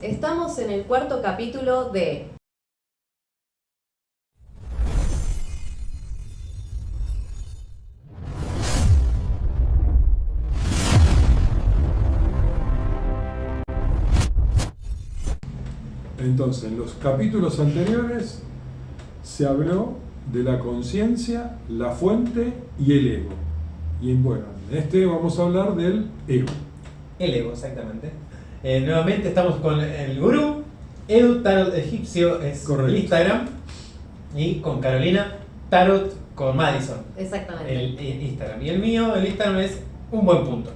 Estamos en el cuarto capítulo de Entonces, en los capítulos anteriores se habló de la conciencia, la fuente y el ego. Y bueno, en este vamos a hablar del ego. El ego, exactamente. Nuevamente estamos con el gurú, Edu Tarot Egipcio es Correcto. el Instagram, y con Carolina Tarot con Madison, exactamente. el Instagram. Y el mío, el Instagram es un buen punto.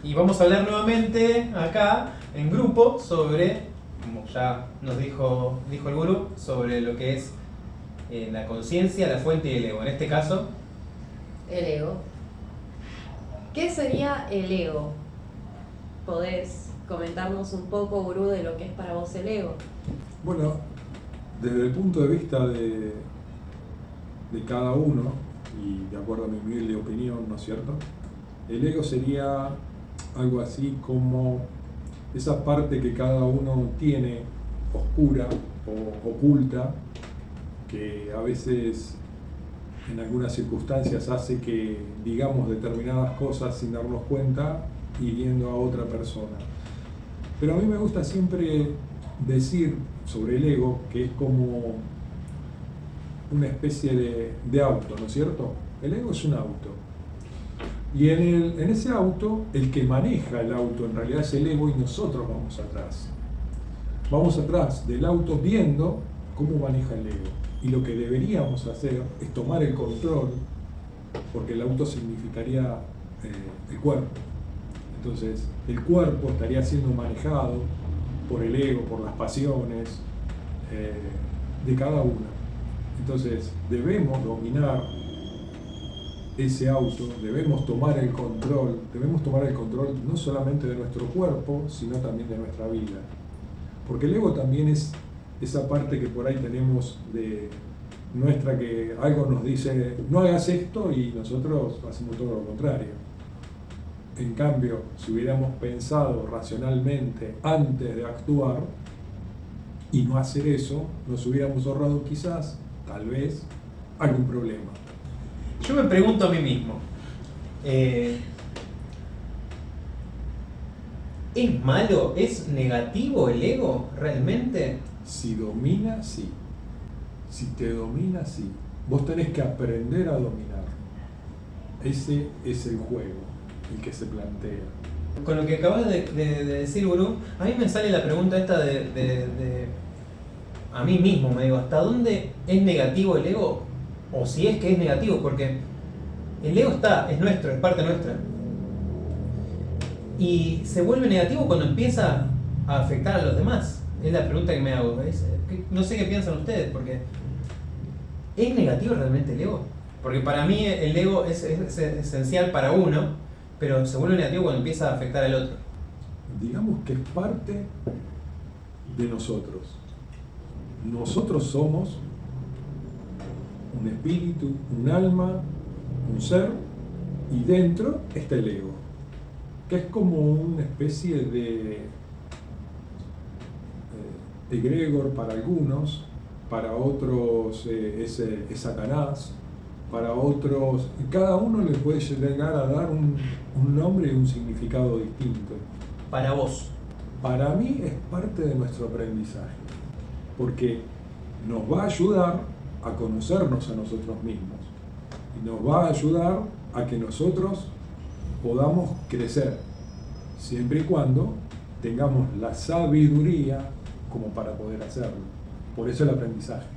Y vamos a hablar nuevamente acá en grupo sobre, como ya nos dijo el gurú, sobre lo que es la conciencia, la fuente y el ego. En este caso, El ego. ¿Qué sería el ego? ¿Podés comentarnos un poco, gurú, de lo que es para vos el ego? Bueno, desde el punto de vista de cada uno, y de acuerdo a mi humilde opinión, ¿no es cierto? El ego sería algo así como esa parte que cada uno tiene oscura o oculta, que a veces en algunas circunstancias hace que digamos determinadas cosas sin darnos cuenta, hiriendo a otra persona. Pero a mí me gusta siempre decir sobre el ego que es como una especie de auto, ¿no es cierto? El ego es un auto. Y en ese auto, el que maneja el auto en realidad es el ego, y nosotros vamos atrás. Vamos atrás del auto viendo cómo maneja el ego. Y lo que deberíamos hacer es tomar el control, porque el auto significaría el cuerpo. Entonces, el cuerpo estaría siendo manejado por el ego, por las pasiones de cada uno. Entonces, debemos dominar ese auto, debemos tomar el control no solamente de nuestro cuerpo, sino también de nuestra vida. Porque el ego también es esa parte que por ahí tenemos de nuestra, que algo nos dice, no hagas esto, y nosotros hacemos todo lo contrario. En cambio, si hubiéramos pensado racionalmente antes de actuar y no hacer eso, nos hubiéramos ahorrado quizás, tal vez, algún problema. yo me pregunto a mí mismo, ¿es malo? ¿Es negativo el ego realmente? Si domina, sí. Si te domina, sí. Vos tenés que aprender a dominar. Ese es el juego, el que se plantea. Con lo que acabas de decir, Gurú, a mí me sale la pregunta esta de a mí mismo, me digo, ¿hasta dónde es negativo el ego? O si es que es negativo, porque el ego es nuestro, es parte nuestra. Y se vuelve negativo cuando empieza a afectar a los demás. Es la pregunta que me hago. No sé qué piensan ustedes, porque ¿es negativo realmente el ego? Porque para mí el ego es esencial para uno, pero se vuelve negativo cuando empieza a afectar al otro. Digamos que es parte de nosotros. Nosotros somos un espíritu, un alma, un ser, y dentro está el ego, que es como una especie de egregor para algunos, para otros es Satanás, para otros, cada uno le puede llegar a dar un nombre y un significado distinto. Para vos. Para mí es parte de nuestro aprendizaje, porque nos va a ayudar a conocernos a nosotros mismos y nos va a ayudar a que nosotros podamos crecer, siempre y cuando tengamos la sabiduría como para poder hacerlo. Por eso el aprendizaje.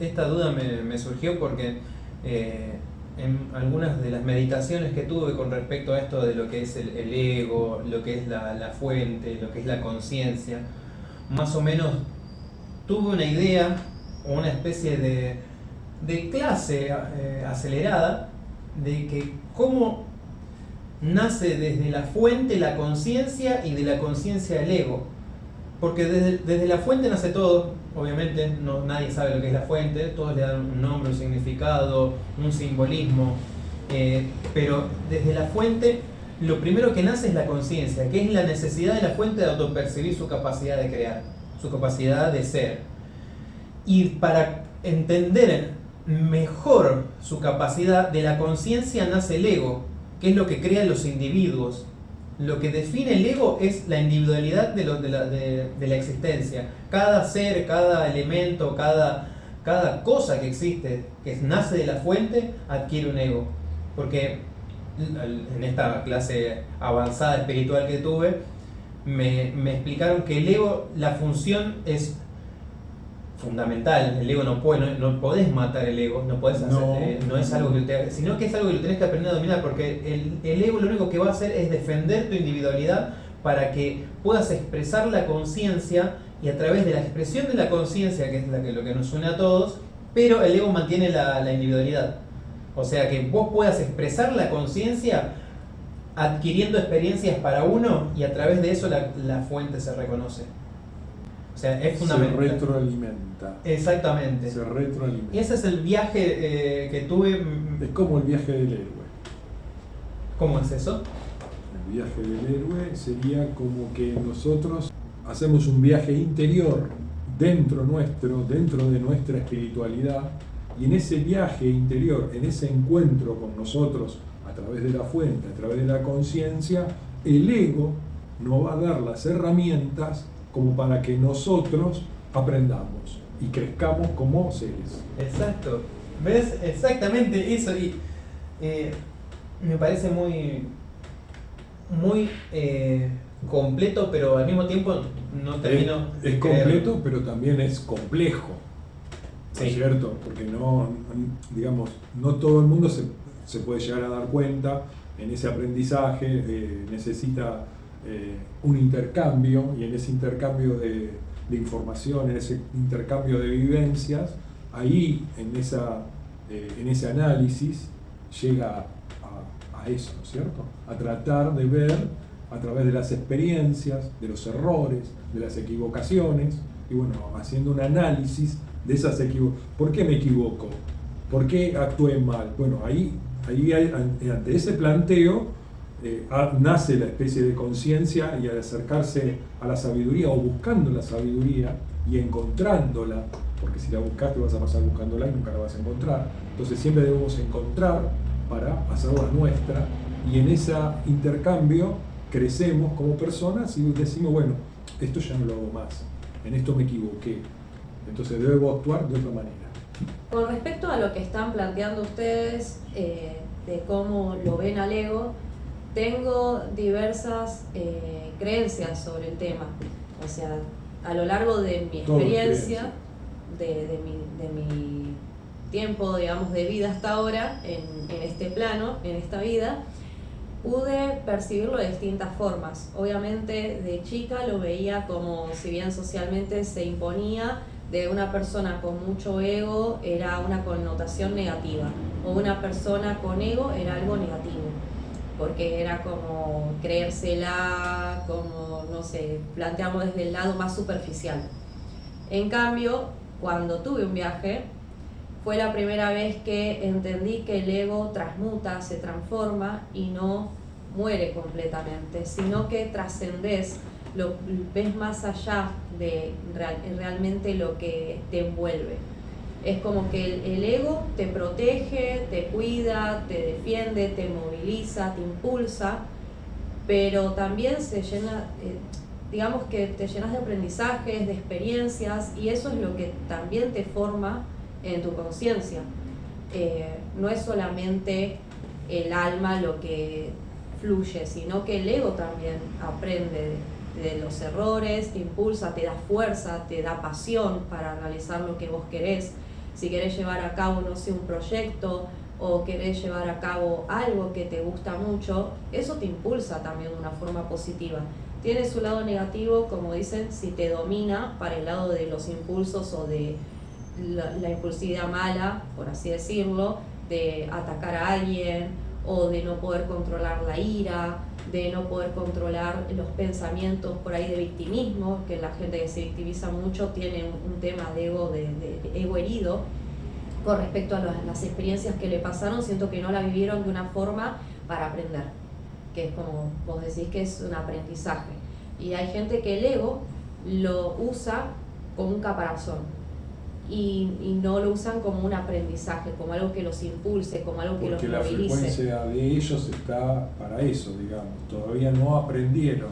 Esta duda me surgió porque en algunas de las meditaciones que tuve con respecto a esto de lo que es el ego, lo que es la fuente, lo que es la conciencia, más o menos tuve una idea o una especie de clase acelerada de que cómo nace desde la fuente la conciencia y de la conciencia el ego. Porque desde la fuente nace todo, obviamente nadie sabe lo que es la fuente, todos le dan un nombre, un significado, un simbolismo, pero desde la fuente lo primero que nace es la conciencia, que es la necesidad de la fuente de autopercibir su capacidad de crear, su capacidad de ser. Y para entender mejor su capacidad, de la conciencia nace el ego, que es lo que crea los individuos. Lo que define el ego es la individualidad de la existencia. Cada ser, cada elemento, cada cosa que existe, que nace de la fuente, adquiere un ego. Porque en esta clase avanzada espiritual que tuve, me explicaron que el ego, la función es fundamental. El ego no podés matar el ego, no podés hacer, no es algo que sino que es algo que lo tenés que aprender a dominar, porque el ego lo único que va a hacer es defender tu individualidad para que puedas expresar la conciencia, y a través de la expresión de la conciencia, que es lo que nos une a todos, pero el ego mantiene la individualidad. O sea, que vos puedas expresar la conciencia adquiriendo experiencias para uno, y a través de eso la fuente se reconoce. O sea, es fundamental. Se retroalimenta. Exactamente. Se retroalimenta. Y ese es el viaje que tuve. Es como el viaje del héroe. ¿Cómo es eso? El viaje del héroe sería como que nosotros hacemos un viaje interior dentro de nuestra espiritualidad, y en ese viaje interior, en ese encuentro con nosotros a través de la fuente, a través de la conciencia, el ego nos va a dar las herramientas como para que nosotros aprendamos y crezcamos como seres. Exacto. ¿Ves? Exactamente eso. Y me parece muy completo, pero al mismo tiempo no termino. Es completo, pero también es complejo. ¿No es cierto? Porque digamos, no todo el mundo se puede llegar a dar cuenta. En ese aprendizaje necesita un intercambio, y en ese intercambio de información, en ese intercambio de vivencias, ahí en ese análisis llega a eso, ¿no es cierto? A tratar de ver a través de las experiencias, de los errores, de las equivocaciones, y bueno, haciendo un análisis de esas equivocaciones. ¿Por qué me equivoco? ¿Por qué actué mal? Bueno, ahí ante ese planteo nace la especie de conciencia, y al acercarse a la sabiduría, o buscando la sabiduría y encontrándola, porque si la buscaste vas a pasar buscándola y nunca la vas a encontrar. Entonces siempre debemos encontrar para hacerla nuestra, y en ese intercambio crecemos como personas y decimos, bueno, esto ya no lo hago más, en esto me equivoqué, entonces debo actuar de otra manera. Con respecto a lo que están planteando ustedes, de cómo lo ven al ego, tengo diversas creencias sobre el tema. O sea, a lo largo de mi experiencia, de mi tiempo, digamos, de vida hasta ahora, en este plano, en esta vida, pude percibirlo de distintas formas. Obviamente, de chica lo veía como, si bien socialmente se imponía, de una persona con mucho ego era una connotación negativa, o una persona con ego era algo negativo, porque era como creérsela, como, no sé, planteamos desde el lado más superficial. En cambio, cuando tuve un viaje, fue la primera vez que entendí que el ego transmuta, se transforma y no muere completamente, sino que trascendés, lo ves más allá de realmente lo que te envuelve. Es como que el ego te protege, te cuida, te defiende, te moviliza, te impulsa, pero también se llena, digamos que te llenas de aprendizajes, de experiencias, y eso es lo que también te forma en tu conciencia. No es solamente el alma lo que fluye, sino que el ego también aprende de los errores, te impulsa, te da fuerza, te da pasión para realizar lo que vos querés. Si querés llevar a cabo, no sé, un proyecto, o querés llevar a cabo algo que te gusta mucho, eso te impulsa también de una forma positiva. Tiene su lado negativo, como dicen, si te domina para el lado de los impulsos o de la impulsividad mala, por así decirlo, de atacar a alguien, o de no poder controlar la ira, de no poder controlar los pensamientos por ahí de victimismo, que la gente que se victimiza mucho tiene un tema de ego herido con respecto a las experiencias que le pasaron. Siento que no la vivieron de una forma para aprender. que es como vos decís que es un aprendizaje. Y hay gente que el ego lo usa como un caparazón y no lo usan como un aprendizaje, como algo que los impulse, como algo que porque los la movilice. frecuencia de ellos está para eso, digamos, todavía no aprendieron.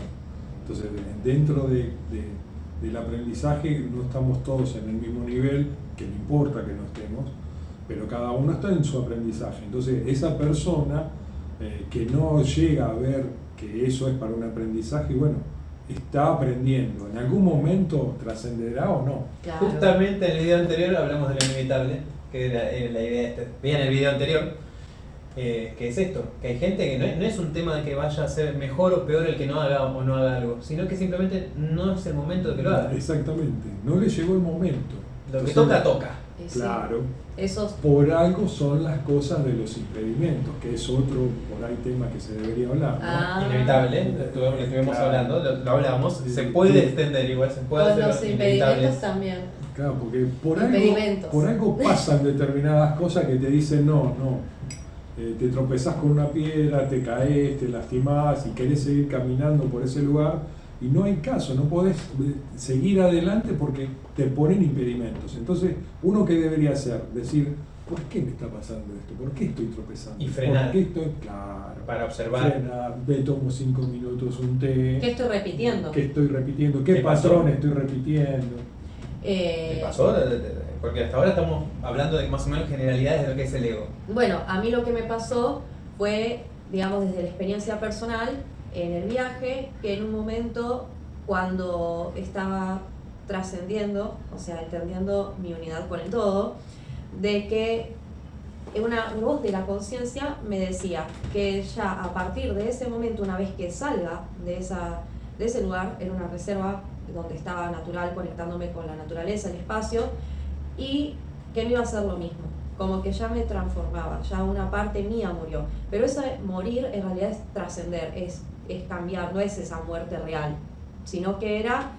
Entonces, dentro del aprendizaje no estamos todos en el mismo nivel, que no importa que no estemos, pero cada uno está en su aprendizaje. Entonces, esa persona que no llega a ver que eso es para un aprendizaje, bueno, está aprendiendo. ¿En algún momento trascenderá o no? Claro. Justamente en el video anterior hablamos de lo inevitable, que era la idea, vean el video anterior, que es esto, que hay gente que no es un tema de que vaya a ser mejor o peor el que no haga o no haga algo, sino que simplemente no es el momento de que lo haga. Exactamente, no le llegó el momento. Lo que Entonces, toca, toca. Sí. claro. Esos, Por algo son las cosas de los impedimentos, que es otro por ahí tema que se debería hablar, ¿no? Inevitable, lo estuvimos Claro. hablando, lo hablamos, Sí, se sí. puede extender igual, se puede con hacer los impedimentos también. Claro, porque Impedimentos. por algo pasan determinadas cosas que te dicen no. Te tropezás con una piedra, te caes, te lastimás y querés seguir caminando por ese lugar y no hay caso, no podés seguir adelante porque te ponen impedimentos. Entonces, ¿uno qué debería hacer? Decir, ¿por qué me está pasando esto? ¿Por qué estoy tropezando? Y frenar. ¿Por qué estoy? Claro. para observar. Frenar, me tomo 5 minutos un té. ¿Qué estoy repitiendo? ¿Qué estoy repitiendo? ¿Qué ¿Qué pasó? patrón estoy repitiendo? ¿Qué pasó? Porque hasta ahora estamos hablando de más o menos generalidades de lo que es el ego. Bueno, a mí lo que me pasó fue, digamos, desde la experiencia personal en el viaje, que en un momento cuando estaba trascendiendo, o sea, entendiendo mi unidad con el todo, de que una voz de la conciencia me decía que ya a partir de ese momento, una vez que salga de ese lugar, era una reserva donde estaba natural, conectándome con la naturaleza, el espacio, y que no iba a ser lo mismo, como que ya me transformaba, ya una parte mía murió, pero ese morir en realidad es trascender, es cambiar, no es esa muerte real, sino que era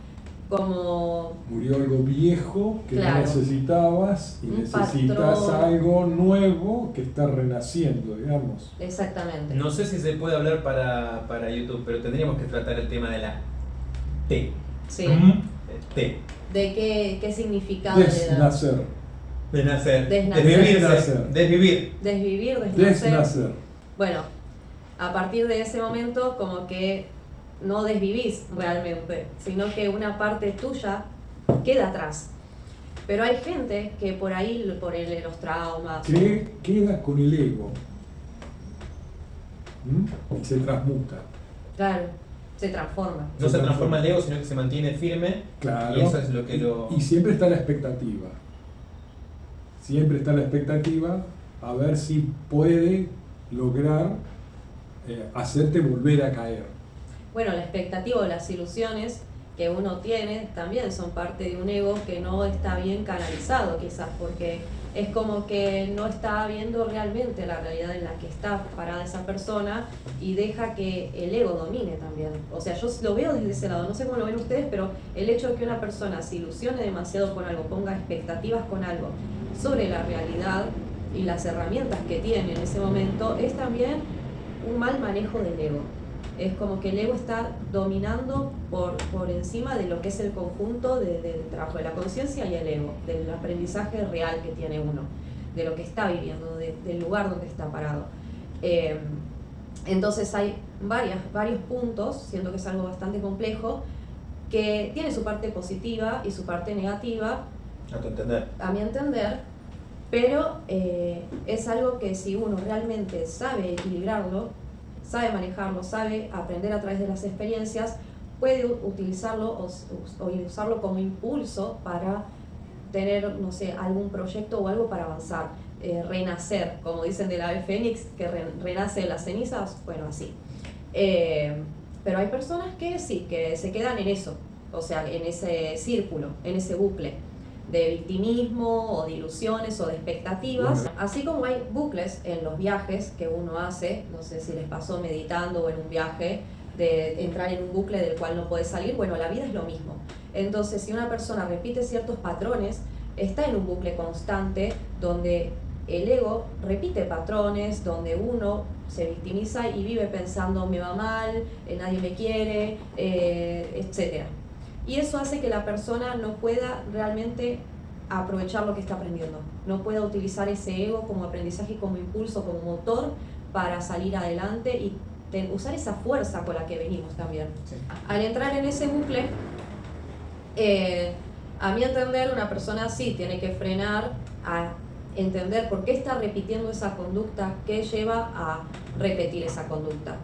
como... Murió algo viejo que Claro. no necesitabas y Un necesitas patrón. algo nuevo que está renaciendo, digamos. Exactamente. No sé si se puede hablar para YouTube, pero tendríamos que tratar el tema de la T. Sí. T. ¿De qué significado le da? Desnacer. De nacer. Desnacer. Desvivirse. Desnacer. Desvivir. Desvivir, desnacer. Desnacer. Bueno, a partir de ese momento como que no desvivís realmente, sino que una parte tuya queda atrás. Pero hay gente que por ahí, por los traumas... Que queda con el ego. Y se transmuta. Claro, se transforma. No se transforma el ego, sino que se mantiene firme. Claro. Y eso es lo que lo... Y siempre está la expectativa. Siempre está la expectativa a ver si puede lograr hacerte volver a caer. Bueno, la expectativa o las ilusiones que uno tiene también son parte de un ego que no está bien canalizado quizás, porque es como que no está viendo realmente la realidad en la que está parada esa persona y deja que el ego domine también. O sea, yo lo veo desde ese lado, no sé cómo lo ven ustedes, pero el hecho de que una persona se ilusione demasiado con algo, ponga expectativas con algo sobre la realidad y las herramientas que tiene en ese momento, es también un mal manejo del ego. Es como que el ego está dominando por encima de lo que es el conjunto del trabajo de la conciencia y el ego, del aprendizaje real que tiene uno, de lo que está viviendo, del lugar donde está parado. Entonces hay varios puntos, siento que es algo bastante complejo, que tiene su parte positiva y su parte negativa, A tu entender. a mi entender, pero es algo que si uno realmente sabe equilibrarlo, sabe manejarlo, sabe aprender a través de las experiencias, puede utilizarlo o usarlo como impulso para tener, no sé, algún proyecto o algo para avanzar, renacer, como dicen del ave fénix, que renace de las cenizas, bueno, así. Pero hay personas que sí, que se quedan en eso, o sea, en ese círculo, en ese bucle de victimismo o de ilusiones o de expectativas. Bueno. Así como hay bucles en los viajes que uno hace, no sé si les pasó meditando o en un viaje, de entrar en un bucle del cual no puede salir, bueno, la vida es lo mismo. Entonces, si una persona repite ciertos patrones, está en un bucle constante donde el ego repite patrones donde uno se victimiza y vive pensando me va mal, nadie me quiere, etc. Y eso hace que la persona no pueda realmente aprovechar lo que está aprendiendo, no pueda utilizar ese ego como aprendizaje, como impulso, como motor para salir adelante y usar esa fuerza con la que venimos también. Sí. Al entrar en ese bucle, a mi entender, una persona sí tiene que frenar a entender por qué está repitiendo esa conducta, qué lleva a repetir esa conducta.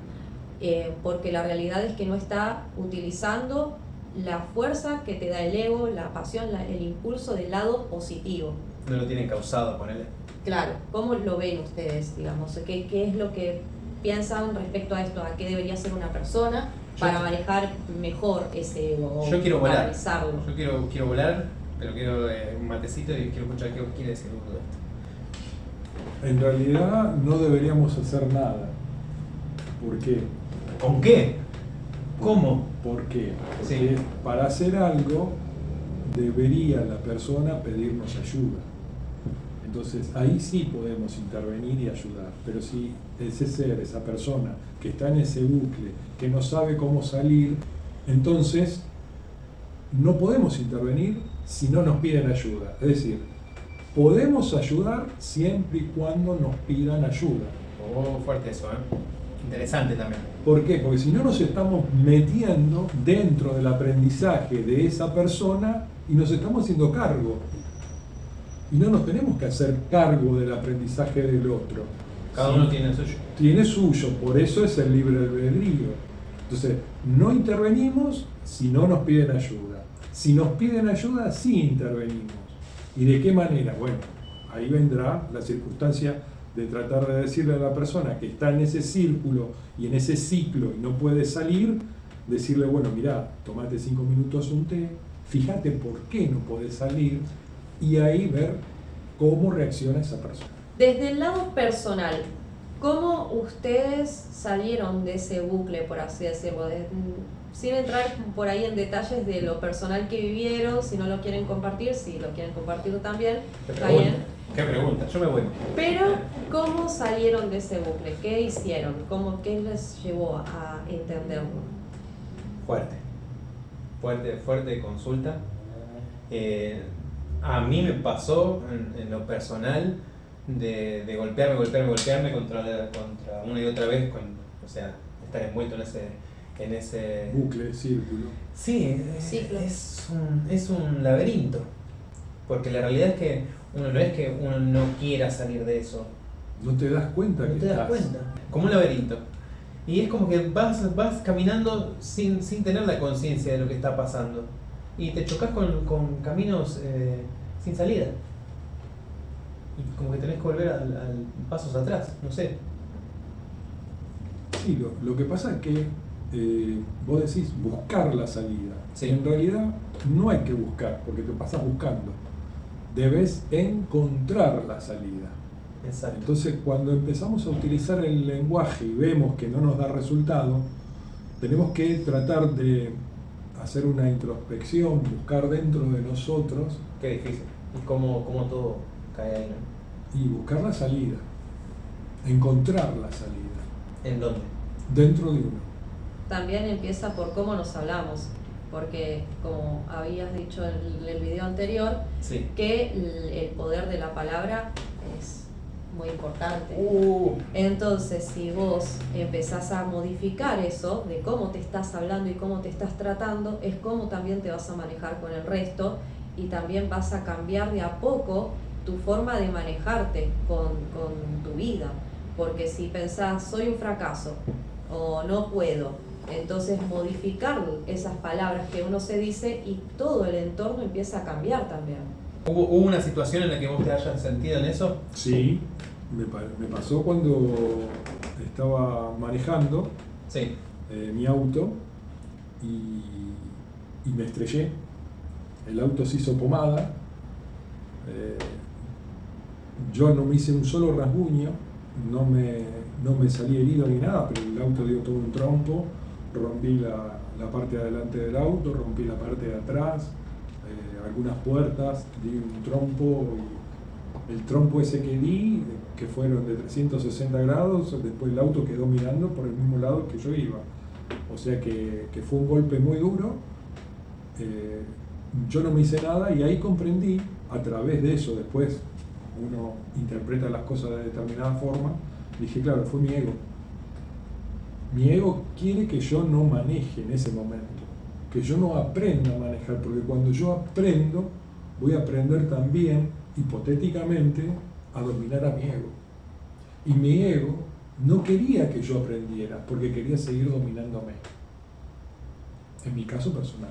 Porque la realidad es que no está utilizando la fuerza que te da el ego, la pasión, el impulso del lado positivo. No lo tienen causado, ponele. Claro, ¿cómo lo ven ustedes, digamos? ¿Qué es lo que piensan respecto a esto? ¿A qué debería ser una persona para manejar mejor ese ego? Yo quiero volar. Canalizarlo? Yo quiero volar, pero quiero un matecito y quiero escuchar qué quiere decir todo esto. En realidad no deberíamos hacer nada. ¿Por qué? ¿Con qué? ¿Cómo? ¿Por qué? Porque Sí. para hacer algo debería la persona pedirnos ayuda. Entonces ahí sí podemos intervenir y ayudar. Pero si ese ser, esa persona que está en ese bucle, que no sabe cómo salir, entonces no podemos intervenir si no nos piden ayuda. Es decir, podemos ayudar siempre y cuando nos pidan ayuda. Oh, fuerte eso, ¿eh? Interesante también. ¿Por qué? Porque si no nos estamos metiendo dentro del aprendizaje de esa persona y nos estamos haciendo cargo. Y no nos tenemos que hacer cargo del aprendizaje del otro. Cada uno tiene el suyo. Tiene suyo, por eso es el libre albedrío. Entonces, no intervenimos si no nos piden ayuda. Si nos piden ayuda, sí intervenimos. ¿Y de qué manera? Bueno, ahí vendrá la circunstancia de tratar de decirle a la persona que está en ese círculo y en ese ciclo y no puede salir, decirle, bueno, mirá, tomate 5 minutos un té, fíjate por qué no podés salir, y ahí ver cómo reacciona esa persona. Desde el lado personal, ¿cómo ustedes salieron de ese bucle, por así decirlo? Sin entrar por ahí en detalles de lo personal que vivieron, si no lo quieren compartir, si lo quieren compartir también, está bien. ¿Qué pregunta? Yo me voy. Pero, ¿cómo salieron de ese bucle? ¿Qué hicieron? ¿Qué les llevó a entenderlo? Fuerte consulta. A mí me pasó en lo personal de golpearme contra una y otra vez, o sea, estar envuelto en ese Bucle, círculo. Sí, Ciclo. es un laberinto, porque la realidad es que no es que uno no quiera salir de eso, No te das cuenta no que te das estás. cuenta, como un laberinto. Y es como que vas caminando sin tener la conciencia de lo que está pasando. Y te chocas con caminos sin salida. Y como que tenés que volver al pasos atrás, no sé. Sí, lo que pasa es que vos decís buscar la salida. Sí. En realidad no hay que buscar, porque te pasas buscando. Debes encontrar la salida. Exacto. Entonces, cuando empezamos a utilizar el lenguaje y vemos que no nos da resultado, tenemos que tratar de hacer una introspección, buscar dentro de nosotros Qué difícil. Y cómo todo cae ahí, ¿no? y buscar la salida, encontrar la salida ¿En dónde? dentro de uno. También empieza por cómo nos hablamos, porque como habías dicho en el video anterior, Sí. que el poder de la palabra es muy importante. Uh. Entonces, si vos empezás a modificar eso, de cómo te estás hablando y cómo te estás tratando, es cómo también te vas a manejar con el resto y también vas a cambiar de a poco tu forma de manejarte con tu vida. Porque si pensás, soy un fracaso o no puedo, entonces modificar esas palabras que uno se dice y todo el entorno empieza a cambiar también. ¿Hubo una situación en la que vos te hayas sentido en eso? Sí, me pasó cuando estaba manejando Sí. mi auto y me estrellé. El auto se hizo pomada. Yo no me hice un solo rasguño, no me salí herido ni nada, pero el auto dio todo un trompo. Rompí la parte de adelante del auto, rompí la parte de atrás, algunas puertas, di un trompo y el trompo ese que di, que fueron de 360 grados, después el auto quedó mirando por el mismo lado que yo iba. O sea que fue un golpe muy duro. Yo no me hice nada y ahí comprendí, a través de eso, después uno interpreta las cosas de determinada forma, dije, claro, fue mi ego. Mi ego quiere que yo no maneje en ese momento, que yo no aprenda a manejar, porque cuando yo aprendo, voy a aprender también, hipotéticamente, a dominar a mi ego. Y mi ego no quería que yo aprendiera, porque quería seguir dominándome. En mi caso personal.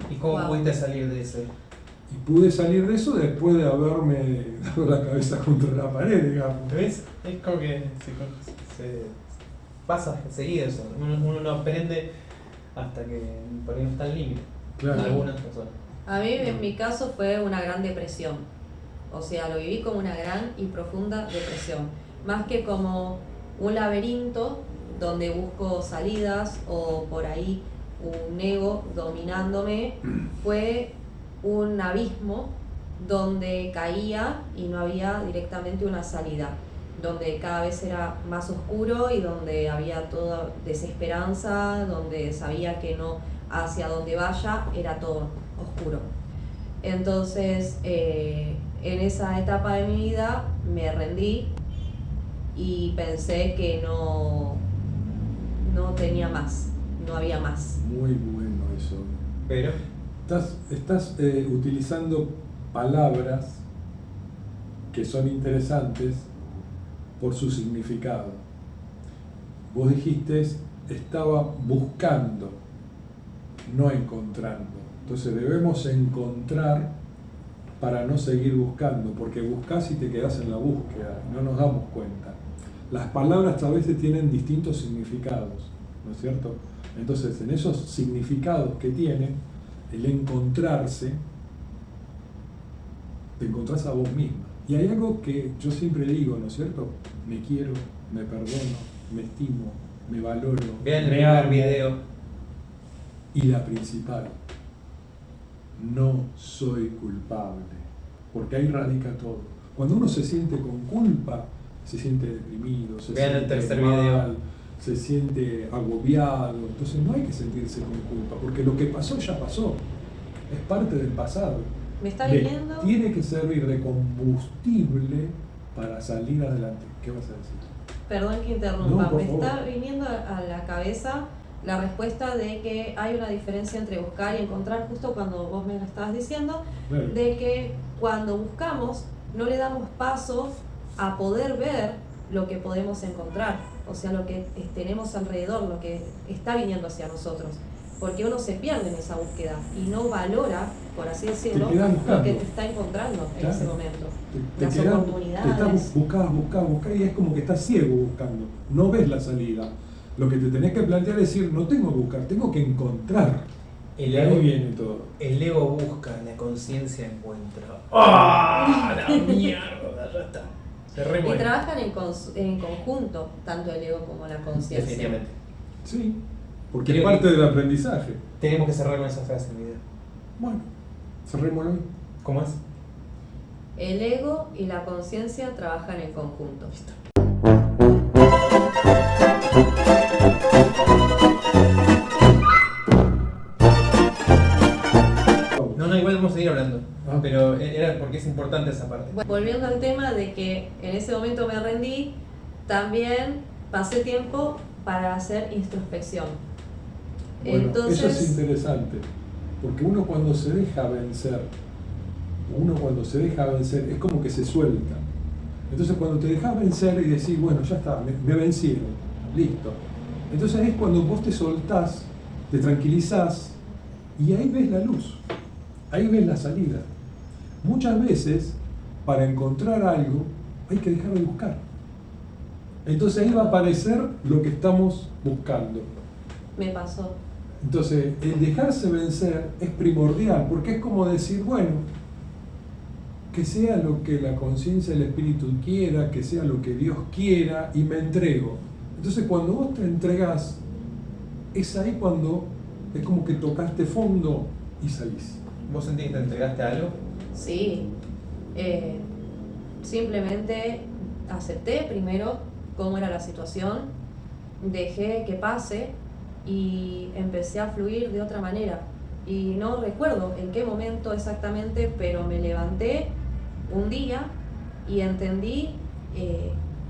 ¿Y cómo pudiste salir de eso? Y pude salir de eso después de haberme dado la cabeza contra la pared, digamos. ¿Ves? Es como que se pasa seguido eso. Uno no aprende hasta que por ahí no está el límite. Claro. Algunas personas. A mí, en mi caso, fue una gran depresión. O sea, lo viví como una gran y profunda depresión. Más que como un laberinto donde busco salidas o por ahí un ego dominándome, fue un abismo donde caía y no había directamente una salida, donde cada vez era más oscuro y donde había toda desesperanza, donde sabía que no, hacia donde vaya era todo oscuro. Entonces, en esa etapa de mi vida me rendí y pensé que no tenía más, no había más. Muy bueno eso. Pero Estás utilizando palabras que son interesantes por su significado. Vos dijiste, estaba buscando, no encontrando. Entonces debemos encontrar para no seguir buscando, porque buscás y te quedás en la búsqueda, y no nos damos cuenta. Las palabras a veces tienen distintos significados, ¿no es cierto? Entonces, en esos significados que tienen, el encontrarse, te encontrás a vos misma. Y hay algo que yo siempre digo, ¿no es cierto? Me quiero, me perdono, me estimo, me valoro, vean el me primer amo. video. Y la principal, no soy culpable, porque ahí radica todo. Cuando uno se siente con culpa, se siente deprimido, se Vean el siente tercer mal, video. se siente agobiado. Entonces no hay que sentirse con culpa, porque lo que pasó ya pasó, es parte del pasado. ¿Me está Le viniendo? tiene que servir de combustible para salir adelante. ¿Qué vas a decir? Perdón que interrumpa, No, por me favor. está viniendo a la cabeza la respuesta de que hay una diferencia entre buscar y encontrar, justo cuando vos me lo estabas diciendo, Claro. de que cuando buscamos no le damos paso a poder ver lo que podemos encontrar, o sea, lo que tenemos alrededor, lo que está viniendo hacia nosotros, porque uno se pierde en esa búsqueda y no valora, por así decirlo, Te quedás lo buscando. que te está encontrando en Claro. ese momento. Te Las quedás- oportunidades. Te estás buscando y es como que estás ciego buscando, no ves la salida. Lo que te tenés que plantear es decir, no tengo que buscar, tengo que encontrar. El Y ahí ego, viene todo. el ego busca, la conciencia encuentra. ¡Ah! ¡La mierda! Ya está. Se Y remueve. trabajan en conjunto, tanto el ego como la conciencia. Definitivamente. Sí, porque Creo es parte que- del aprendizaje. Tenemos que cerrar con esa frase en video. Bueno, cerrémoslo hoy. ¿Cómo es? El ego y la conciencia trabajan en conjunto. No, igual vamos a seguir hablando. Ah. Pero era porque es importante esa parte. Bueno, volviendo al tema de que en ese momento me rendí, también pasé tiempo para hacer introspección. Bueno, Entonces, eso es interesante, porque uno cuando se deja vencer, es como que se suelta. Entonces cuando te dejas vencer y decís, bueno, ya está, me vencieron, listo. Entonces es cuando vos te soltás, te tranquilizás y ahí ves la luz, ahí ves la salida. Muchas veces, para encontrar algo, hay que dejar de buscar. Entonces ahí va a aparecer lo que estamos buscando. me pasó. Entonces, el dejarse vencer es primordial, porque es como decir, bueno, que sea lo que la conciencia del espíritu quiera, que sea lo que Dios quiera, y me entrego. Entonces, cuando vos te entregás, es ahí cuando es como que tocaste fondo y salís. ¿Vos sentís que te entregaste a algo? Sí. simplemente acepté primero cómo era la situación, dejé que pase y empecé a fluir de otra manera. Y no recuerdo en qué momento exactamente, pero me levanté un día y entendí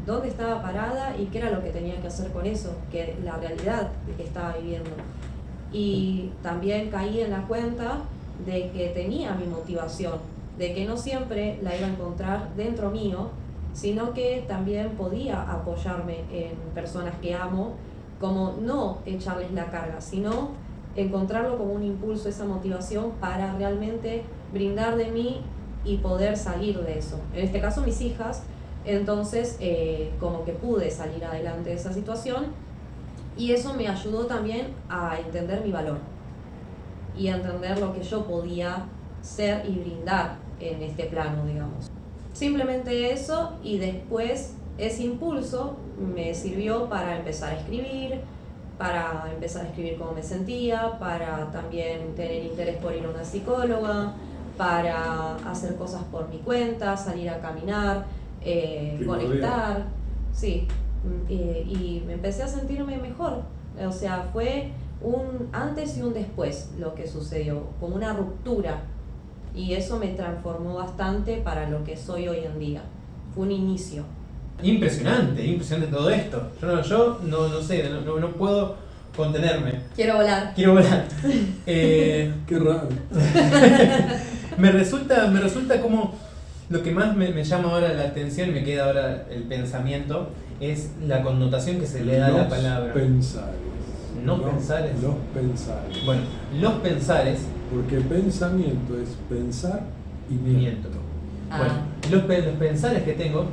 dónde estaba parada y qué era lo que tenía que hacer con eso, que la realidad de que estaba viviendo. Y también caí en la cuenta de que tenía mi motivación, de que no siempre la iba a encontrar dentro mío, sino que también podía apoyarme en personas que amo, como no echarles la carga, sino encontrarlo como un impulso, esa motivación para realmente brindar de mí y poder salir de eso. En este caso mis hijas, entonces como que pude salir adelante de esa situación y eso me ayudó también a entender mi valor y a entender lo que yo podía ser y brindar en este plano, digamos. Simplemente eso, y después ese impulso me sirvió para empezar a escribir cómo me sentía, para también tener interés por ir a una psicóloga, para hacer cosas por mi cuenta, salir a caminar, conectar, sí, y empecé a sentirme mejor. O sea, fue un antes y un después lo que sucedió, como una ruptura, y eso me transformó bastante para lo que soy hoy en día. Fue un inicio. Impresionante todo esto. Yo no sé, no puedo contenerme. Quiero volar. Qué raro. Me resulta como lo que más me llama ahora la atención, me queda ahora el pensamiento, es la connotación que se le da a la palabra. Los pensares. Bueno, los pensares. Porque pensamiento es pensar y miento. Bueno, los pensares que tengo,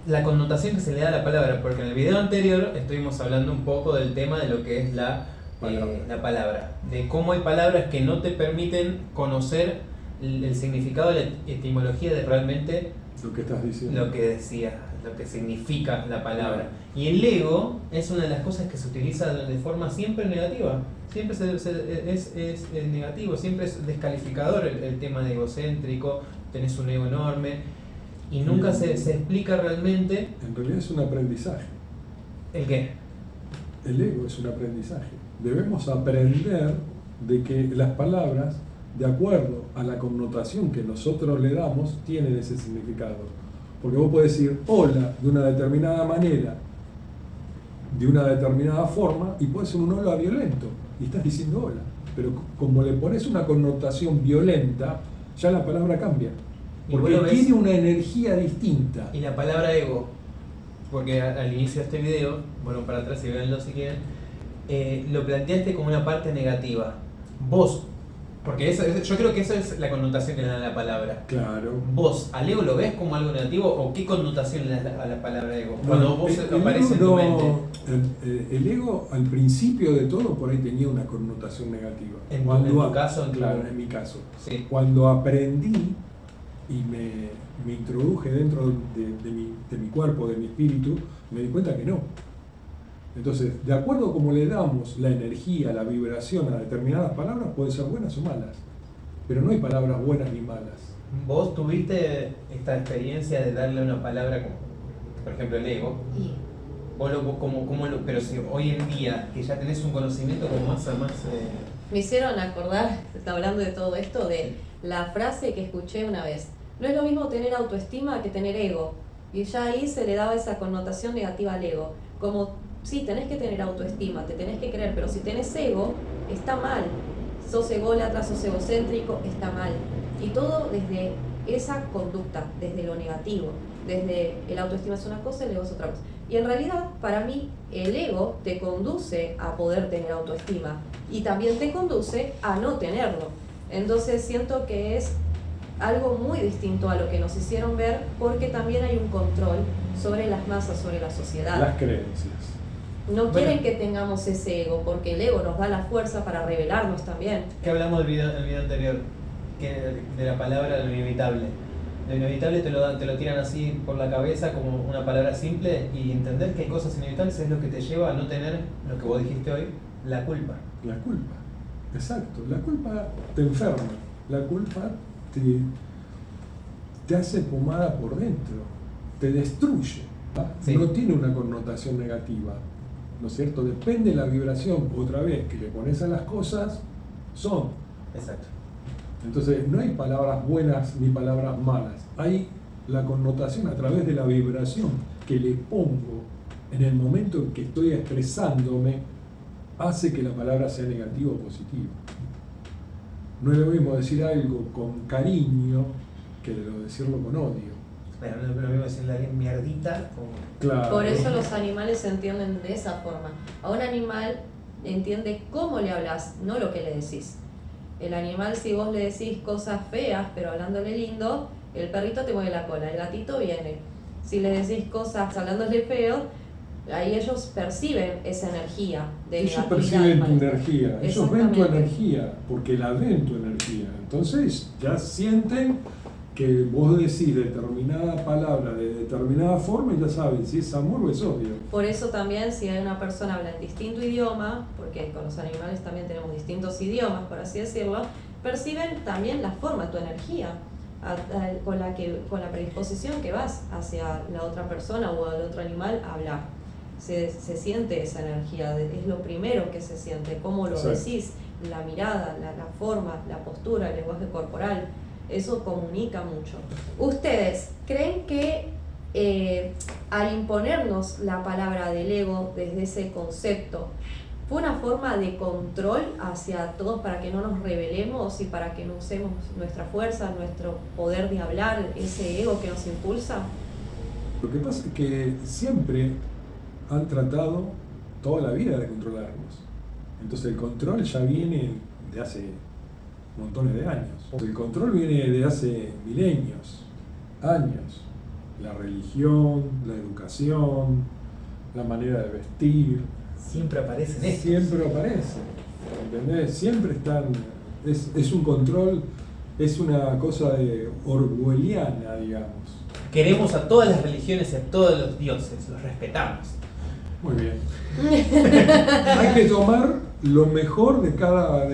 la connotación que se le da a la palabra, porque en el video anterior estuvimos hablando un poco del tema de lo que es la palabra, de cómo hay palabras que no te permiten conocer el significado de la etimología de realmente lo que estás diciendo, lo que decías, lo que significa la palabra. Y el ego es una de las cosas que se utiliza de forma siempre negativa, siempre es negativo, siempre es descalificador el tema de egocéntrico, tenés un ego enorme y nunca se explica realmente. En realidad es un aprendizaje. ¿El qué? El ego es un aprendizaje. Debemos aprender de que las palabras, de acuerdo a la connotación que nosotros le damos, tienen ese significado. Porque vos podés decir hola de una determinada manera, de una determinada forma, y puede ser un hola violento, y estás diciendo hola. Pero como le pones una connotación violenta, ya la palabra cambia. Porque tiene una energía distinta. Y la palabra ego, porque al inicio de este video, bueno, para atrás y véanlo si quieren, lo planteaste como una parte negativa. Vos, porque yo creo que esa es la connotación que le da a la palabra. Claro. ¿Vos al ego lo ves como algo negativo o qué connotación le das a la palabra ego? Cuando vos aparece en tu mente. El ego, al principio de todo, por ahí tenía una connotación negativa. En tu caso, claro, en mi caso. Sí. Cuando aprendí y me introduje dentro de mi cuerpo, de mi espíritu, me di cuenta que no. Entonces, de acuerdo a cómo le damos la energía, la vibración a determinadas palabras, pueden ser buenas o malas. Pero no hay palabras buenas ni malas. ¿Vos tuviste esta experiencia de darle una palabra como, por ejemplo, el ego? Sí. Pero si hoy en día, que ya tenés un conocimiento como más Me hicieron acordar, hablando de todo esto, de la frase que escuché una vez. No es lo mismo tener autoestima que tener ego. Y ya ahí se le daba esa connotación negativa al ego. Como, sí, tenés que tener autoestima, te tenés que creer, pero si tenés ego, está mal. Sos ególatra, sos egocéntrico, está mal. Y todo desde esa conducta, desde lo negativo. Desde el autoestima es una cosa, el ego es otra cosa. Y en realidad, para mí, el ego te conduce a poder tener autoestima. Y también te conduce a no tenerlo. Entonces siento que es algo muy distinto a lo que nos hicieron ver, porque también hay un control sobre las masas, sobre la sociedad. Las creencias. No quieren que tengamos ese ego, porque el ego nos da la fuerza para rebelarnos también. ¿Qué hablamos del video anterior? De la palabra lo inevitable. Lo inevitable te lo tiran así por la cabeza como una palabra simple, y entender que hay cosas inevitables es lo que te lleva a no tener lo que vos dijiste hoy, la culpa. La culpa, exacto. La culpa te enferma. La culpa te hace pomada por dentro, te destruye. Sí. No tiene una connotación negativa, ¿no es cierto? Depende de la vibración, otra vez, que le pones a las cosas, son. Exacto. Entonces, no hay palabras buenas ni palabras malas, hay la connotación a través de la vibración que le pongo en el momento en que estoy expresándome, hace que la palabra sea negativa o positiva. No es lo mismo decir algo con cariño que decirlo con odio. Bueno, no es lo mismo decirle a alguien mierdita como... Claro. Por eso los animales se entienden de esa forma. A un animal entiende cómo le hablas, no lo que le decís. El animal, si vos le decís cosas feas, pero hablándole lindo, el perrito te mueve la cola, el gatito viene. Si le decís cosas hablándole feo, ahí ellos perciben esa energía de Ellos negatividad, perciben tu malestar. energía, ellos ven tu Exactamente. energía, porque la ven tu energía. Entonces ya sienten que vos decís determinada palabra de determinada forma y ya saben si es amor o es odio. Por eso también si hay una persona habla en distinto idioma, porque con los animales también tenemos distintos idiomas, por así decirlo, perciben también la forma, tu energía, con la predisposición que vas hacia la otra persona o al otro animal a hablar. Se siente esa energía, es lo primero que se siente, cómo lo Exacto. decís, la mirada, la forma, la postura, el lenguaje corporal. Eso comunica mucho. ¿Ustedes creen que al imponernos la palabra del ego desde ese concepto, fue una forma de control hacia todos para que no nos rebelemos y para que no usemos nuestra fuerza, nuestro poder de hablar, ese ego que nos impulsa? Lo que pasa es que siempre han tratado toda la vida de controlarnos. Entonces el control ya viene de hace montones de años. El control viene de hace milenios, años. La religión, la educación, la manera de vestir. Siempre aparecen estos. Siempre aparece, ¿entendés? Siempre están, es un control, es una cosa de orwelliana, digamos. Queremos a todas las religiones y a todos los dioses, los respetamos. Muy bien. Hay que tomar lo mejor de cada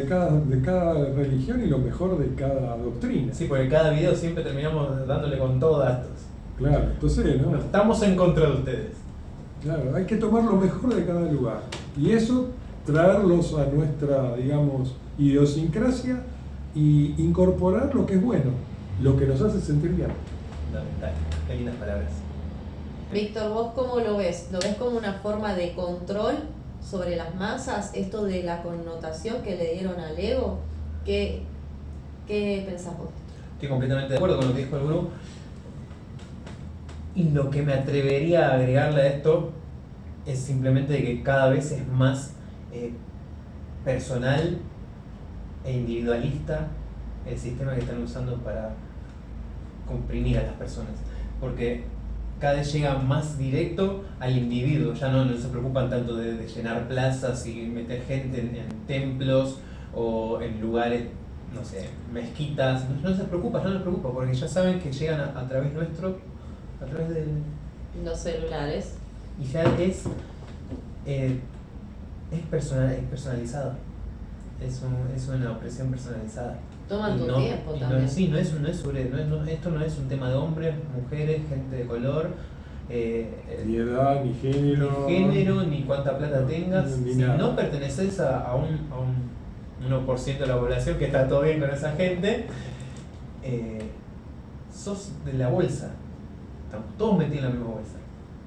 religión y lo mejor de cada doctrina. Sí, porque cada video siempre terminamos dándole con todo a estos. Claro, entonces, ¿no? No estamos en contra de ustedes. Claro, hay que tomar lo mejor de cada lugar. Y eso, traerlos a nuestra, digamos, idiosincrasia y incorporar lo que es bueno, lo que nos hace sentir bien. Fundamental. Qué lindas palabras. Víctor, ¿vos cómo lo ves? ¿Lo ves como una forma de control sobre las masas? Esto de la connotación que le dieron al ego. ¿Qué pensás vos? Estoy completamente de acuerdo con lo que dijo el gurú. Y lo que me atrevería a agregarle a esto es simplemente que cada vez es más personal e individualista el sistema que están usando para comprimir a las personas. Porque cada vez llega más directo al individuo, ya no se preocupan tanto de llenar plazas y meter gente en templos o en lugares, no sé, mezquitas, no les preocupa, porque ya saben que llegan a través nuestro, a través de... Los celulares. Y ya es personalizado, es una opresión personalizada. Toman tu Y tiempo y también. sí, esto no es un tema de hombres, mujeres, gente de color, Ni edad, ni género. ni cuánta plata tengas. Ni Si nada. no perteneces a un 1% de la población, que está todo bien con esa gente, sos de la bolsa. Estamos todos metidos en la misma bolsa.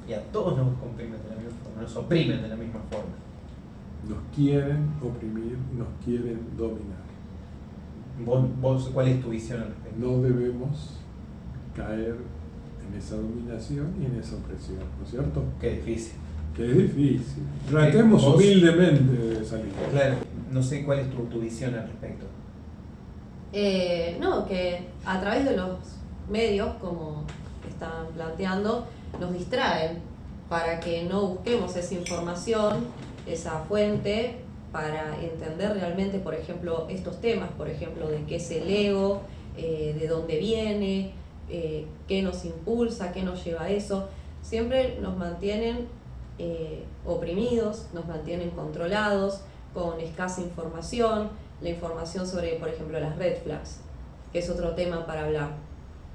Y a todos nos comprimen de la misma forma, nos oprimen de la misma forma. Nos quieren oprimir, nos quieren dominar. ¿Vos cuál es tu visión al respecto? No debemos caer en esa dominación y en esa opresión, ¿no es cierto? Qué difícil. Que es difícil. Tratemos Vos- humildemente de salir. Claro, no sé cuál es tu visión al respecto. No, que a través de los medios, como están planteando, nos distraen para que no busquemos esa información, esa fuente, para entender realmente, por ejemplo, estos temas, por ejemplo, de qué es el ego, de dónde viene, qué nos impulsa, qué nos lleva a eso. Siempre nos mantienen oprimidos, nos mantienen controlados, con escasa información, la información sobre, por ejemplo, las red flags, que es otro tema para hablar.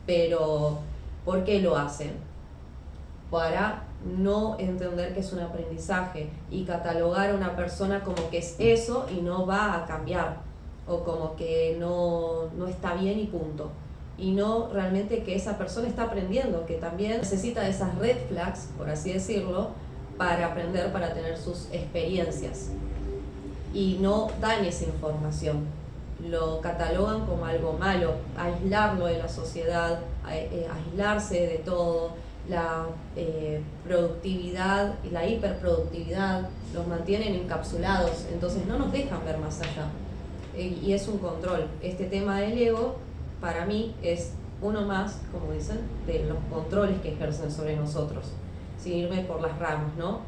Pero, ¿por qué lo hacen? Para no entender que es un aprendizaje y catalogar a una persona como que es eso y no va a cambiar, o como que no está bien y punto. Y no realmente que esa persona está aprendiendo, que también necesita esas red flags, por así decirlo, para aprender, para tener sus experiencias. Y no dan esa información, lo catalogan como algo malo, aislarlo de la sociedad, aislarse de todo, la productividad y la hiperproductividad los mantienen encapsulados, entonces no nos dejan ver más allá. Y es un control. Este tema del ego, para mí, es uno más, como dicen, de los controles que ejercen sobre nosotros, sin irme por las ramas, ¿no?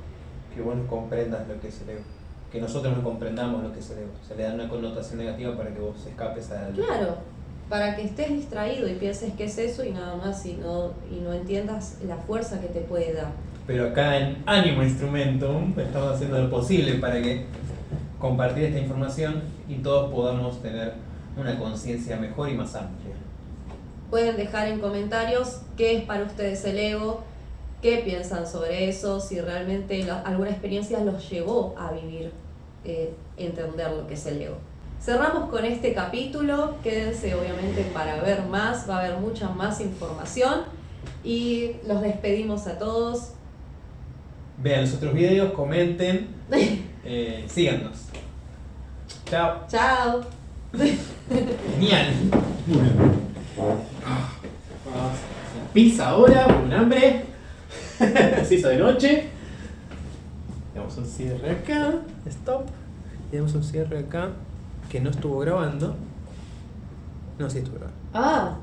Que vos no comprendas lo que es el ego. Que nosotros no comprendamos lo que es el ego. Se le da una connotación negativa para que vos escapes a... Claro, para que estés distraído y pienses que es eso y nada más, y no entiendas la fuerza que te puede dar. Pero acá en Ánimo Instrumentum estamos haciendo lo posible para que compartir esta información y todos podamos tener una conciencia mejor y más amplia. Pueden dejar en comentarios qué es para ustedes el ego, qué piensan sobre eso, si realmente alguna experiencia los llevó a vivir, entender lo que es el ego. Cerramos con este capítulo, quédense obviamente para ver más, va a haber mucha más información y los despedimos a todos. Vean los otros videos, comenten, síganos. Chao. Chao. Genial. Muy bien. Vamos a pizza ahora, con un hambre. Se hizo de noche. Le damos un cierre acá. Stop. Le damos un cierre acá. Que no estuvo grabando. No, sí estuvo grabando. Ah.